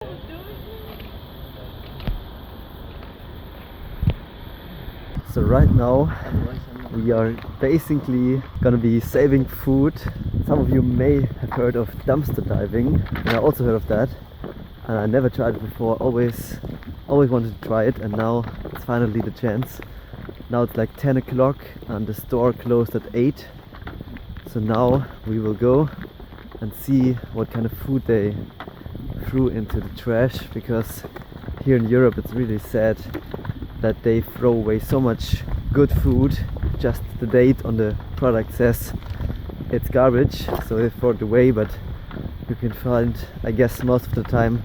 So right now we are basically gonna be saving food. Some of you may have heard of dumpster diving, and I also heard of that, and I never tried it before. Always wanted to try it, and now it's finally the chance. Now it's like 10 o'clock and the store closed at 8, so now we will go and see what kind of food they threw into the trash, because here in Europe it's really sad that they throw away so much good food. Just the date on the product says it's garbage, so they throw it away, but you can find, I guess most of the time,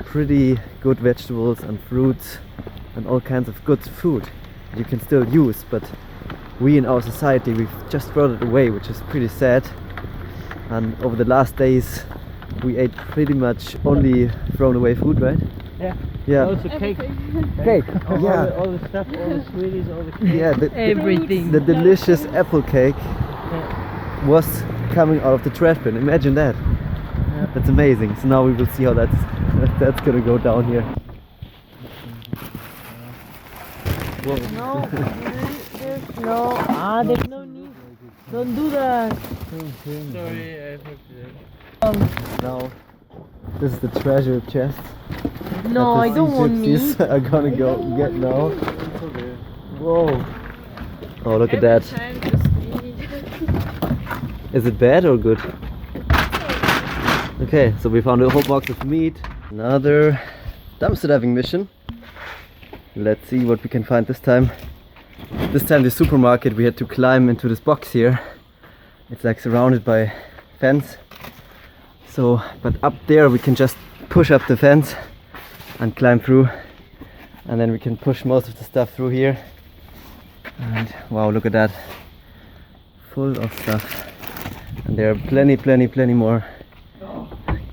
pretty good vegetables and fruits and all kinds of good food you can still use. But we in our society, we've just thrown it away, which is pretty sad. And over the last days we ate pretty much only thrown away food, right? Yeah. Also cake. Cake. Yeah. All the stuff, all the sweeties, all the cake. Yeah. Everything. The delicious apple cake was coming out of the trash bin. Imagine that. Yeah. That's amazing. So now we will see how that's gonna go down here. No, there's no need. Don't do that. Sorry, I think Now, this is the treasure chest. No, I don't want me. Are gonna go get now. Whoa! Oh, look at that. Is it bad or good? Okay, so we found a whole box of meat. Another dumpster diving mission. Let's see what we can find this time. This time the supermarket, we had to climb into this box here. It's like surrounded by fence. So, but up there we can just push up the fence and climb through, and then we can push most of the stuff through here. And wow, look at that, full of stuff. And there are plenty more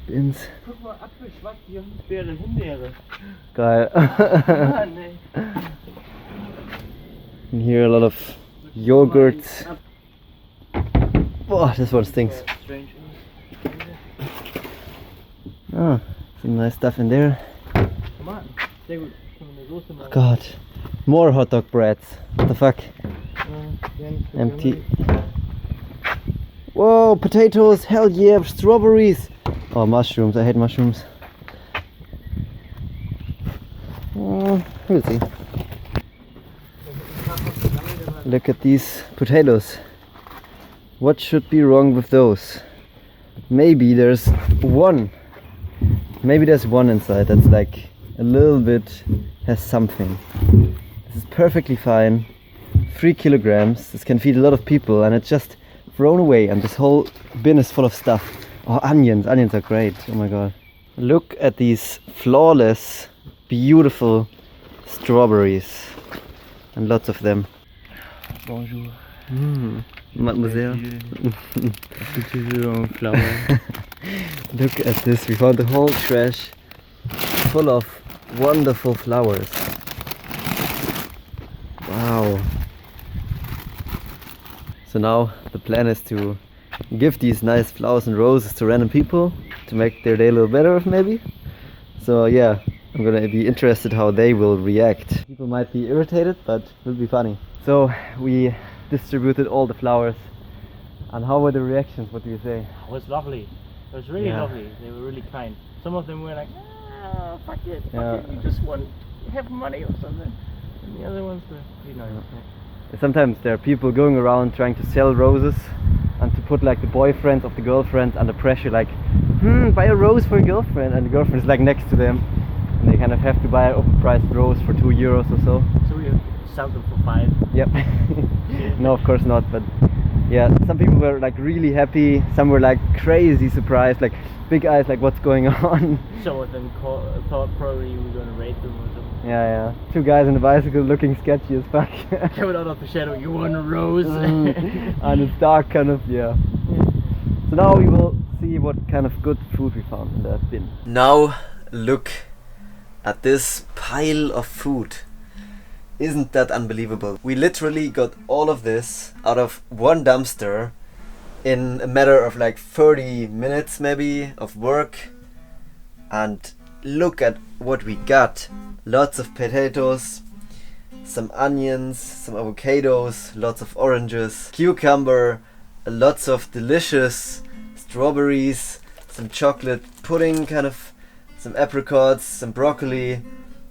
bins. Geil. And here a lot of yogurts. Oh, this one stinks. Oh, some nice stuff in there. Oh God, more hot dog breads. What the fuck? Empty. Whoa, potatoes, hell yeah, strawberries. Oh, mushrooms, I hate mushrooms. We'll see. Look at these potatoes. What should be wrong with those? Maybe there's one. Maybe there's one inside that's like a little bit, has something. This is perfectly fine. 3 kilograms. This can feed a lot of people, and it's just thrown away, and this whole bin is full of stuff. Oh, onions. Onions are great. Oh my god. Look at these flawless, beautiful strawberries. And lots of them. Bonjour. Mademoiselle. Flower. Look at this. We found the whole trash full of wonderful flowers. Wow. So now the plan is to give these nice flowers and roses to random people to make their day a little better, maybe. So yeah, I'm gonna be interested how they will react. People might be irritated, but it will be funny. So we distributed all the flowers. And how were the reactions? What do you say? It was lovely. It was really lovely. They were really kind. Some of them were like, ah, fuck it, you just want to have money or something. And the other ones were pretty nice. Sometimes there are people going around trying to sell roses and to put like the boyfriends of the girlfriends under pressure, like, buy a rose for your girlfriend, and the girlfriend is like next to them, and they kind of have to buy an overpriced rose for 2 euros or so. So we sold them for 5. Yep. No, of course not, but yeah, some people were like really happy, some were like crazy surprised, like big eyes, like what's going on. Some of them thought probably we were gonna raid them or something. Yeah. 2 guys on a bicycle looking sketchy as fuck. Coming out of the shadow, you want a rose? And it's dark, kind of, yeah. So now we will see what kind of good food we found in that bin. Now look at this pile of food. Isn't that unbelievable? We literally got all of this out of one dumpster in a matter of like 30 minutes maybe of work, and look at what we got. Lots of potatoes, some onions, some avocados, lots of oranges, cucumber, lots of delicious strawberries, some chocolate pudding kind of, some apricots, some broccoli,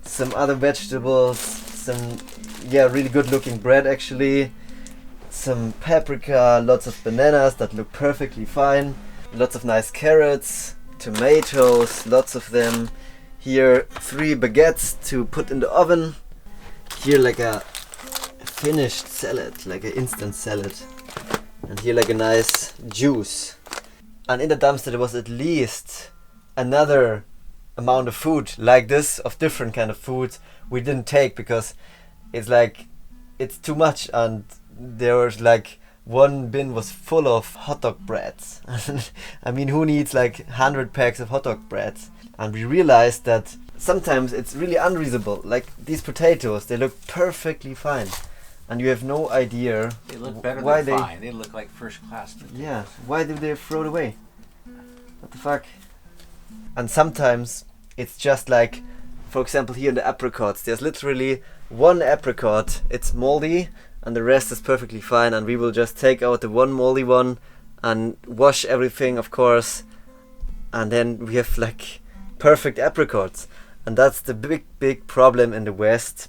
some other vegetables, some really good looking bread actually, some paprika, lots of bananas that look perfectly fine, lots of nice carrots, tomatoes, lots of them. Here 3 baguettes to put in the oven. Here like a finished salad, like an instant salad. And here like a nice juice. And in the dumpster there was at least another amount of food like this, of different kind of food we didn't take because it's too much, and there was like one bin was full of hot dog breads. I mean, who needs like 100 packs of hot dog breads? And we realized that sometimes it's really unreasonable. Like these potatoes, they look perfectly fine, and you have no idea They look better why than fine. They look like first class potatoes. Yeah, why do they throw it away? What the fuck? And sometimes it's just like, for example, here in the apricots, there's literally one apricot, it's moldy, and the rest is perfectly fine, and we will just take out the one moldy one and wash everything, of course, and then we have like perfect apricots. And that's the big problem in the West,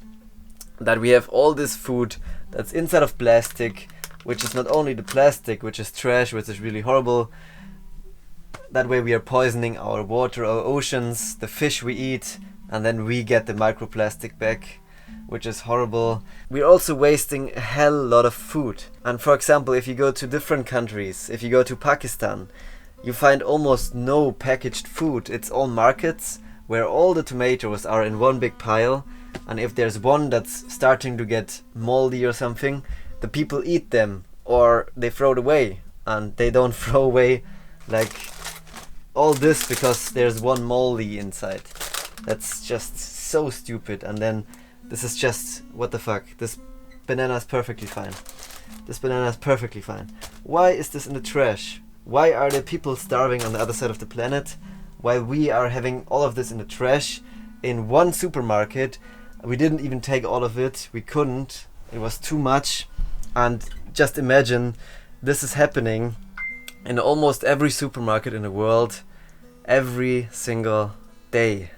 that we have all this food that's inside of plastic, which is not only the plastic, which is trash, which is really horrible. That way we are poisoning our water, our oceans, the fish we eat, and then we get the microplastic back, which is horrible. We're also wasting a hell lot of food. And for example, if you go to different countries, if you go to Pakistan, you find almost no packaged food. It's all markets where all the tomatoes are in one big pile, and if there's one that's starting to get moldy or something, the people eat them or they throw it away. And they don't throw away like all this because there's one moldy inside. That's just so stupid. And then this is just, what the fuck, this banana is perfectly fine. This banana is perfectly fine. Why is this in the trash? Why are there people starving on the other side of the planet while we are having all of this in the trash in one supermarket? We didn't even take all of it. We couldn't. It was too much. And just imagine this is happening in almost every supermarket in the world every single day.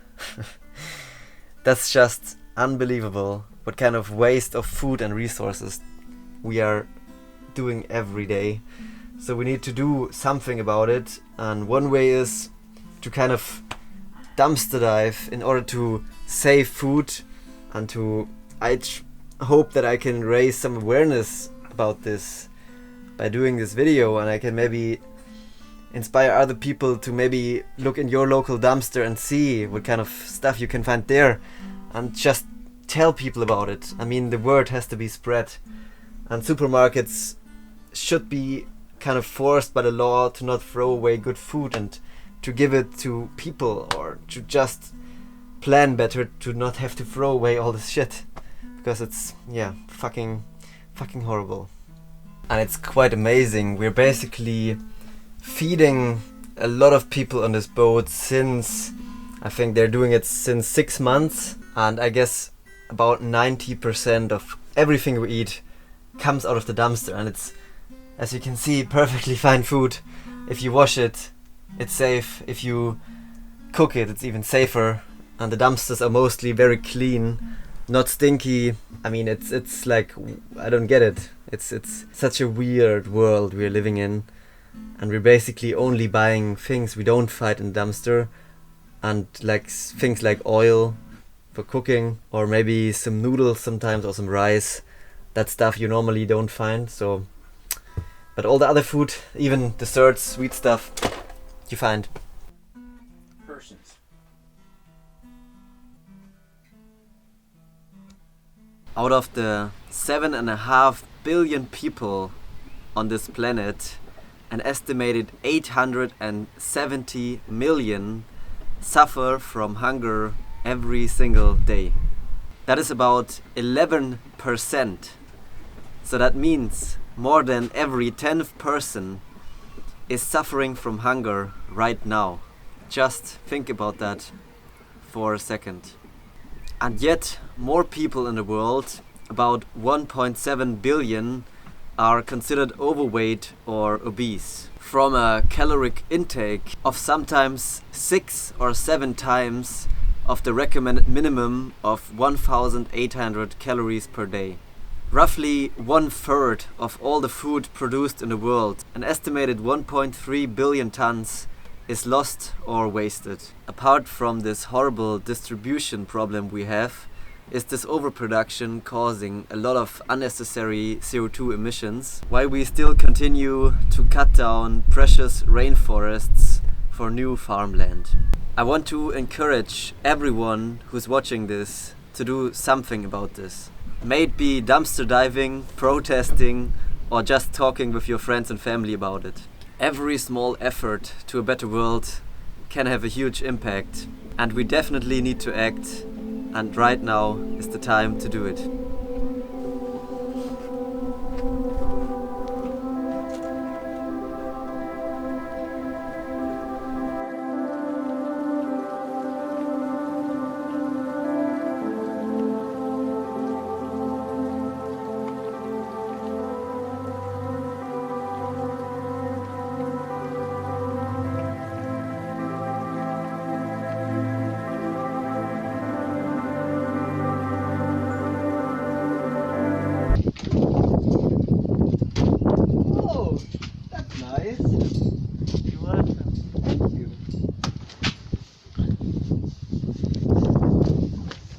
That's just unbelievable what kind of waste of food and resources we are doing every day. So we need to do something about it, and one way is to kind of dumpster dive in order to save food, and I hope that I can raise some awareness about this by doing this video, and I can maybe inspire other people to maybe look in your local dumpster and see what kind of stuff you can find there, and just tell people about it. I mean, the word has to be spread, and supermarkets should be kind of forced by the law to not throw away good food and to give it to people, or to just plan better to not have to throw away all this shit, because it's fucking horrible. And it's quite amazing. We're basically feeding a lot of people on this boat since, I think they're doing it since 6 months, and I guess about 90% of everything we eat comes out of the dumpster, and it's, as you can see, perfectly fine food. If you wash it, it's safe. If you cook it, it's even safer. And the dumpsters are mostly very clean, not stinky. I mean, it's like, I don't get it. It's such a weird world we're living in, and we're basically only buying things we don't find in the dumpster, and like things like oil for cooking, or maybe some noodles sometimes, or some rice. That stuff you normally don't find. So, but all the other food, even desserts, sweet stuff, you find. Persons. Out of the 7.5 billion people on this planet, an estimated 870 million suffer from hunger every single day. That is about 11%. So that means more than every 10th person is suffering from hunger right now. Just think about that for a second. And yet, more people in the world, about 1.7 billion, are considered overweight or obese. From a caloric intake of sometimes 6 or 7 times of the recommended minimum of 1,800 calories per day. Roughly 1/3 of all the food produced in the world, an estimated 1.3 billion tons, is lost or wasted. Apart from this horrible distribution problem we have, is this overproduction causing a lot of unnecessary CO2 emissions, while we still continue to cut down precious rainforests for new farmland. I want to encourage everyone who's watching this to do something about this. May it be dumpster diving, protesting, or just talking with your friends and family about it. Every small effort to a better world can have a huge impact, and we definitely need to act, and right now is the time to do it.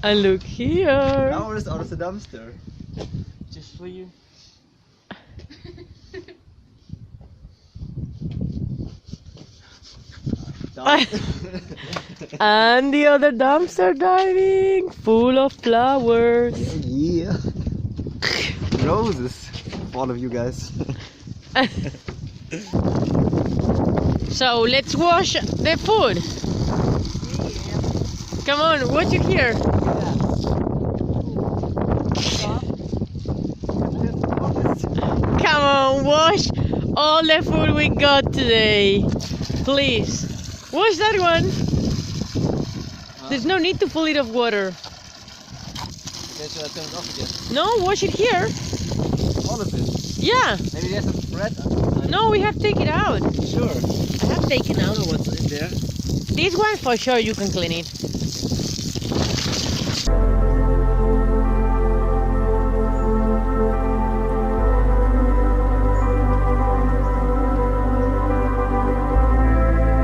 And look here. Now it's out of the dumpster. Just for you. And the other dumpster diving, full of flowers. Yeah. Roses for all of you guys. So let's wash the food. Come on, wash it here. Come on, wash all the food we got today. Please, wash that one. There's no need to fill it of water. Okay, should I turn it off again? No, wash it here. All of it? Yeah. Maybe there's some bread? No, we have to take it out. Sure. I have taken I out. don't know what's in there. This one for sure you can clean it.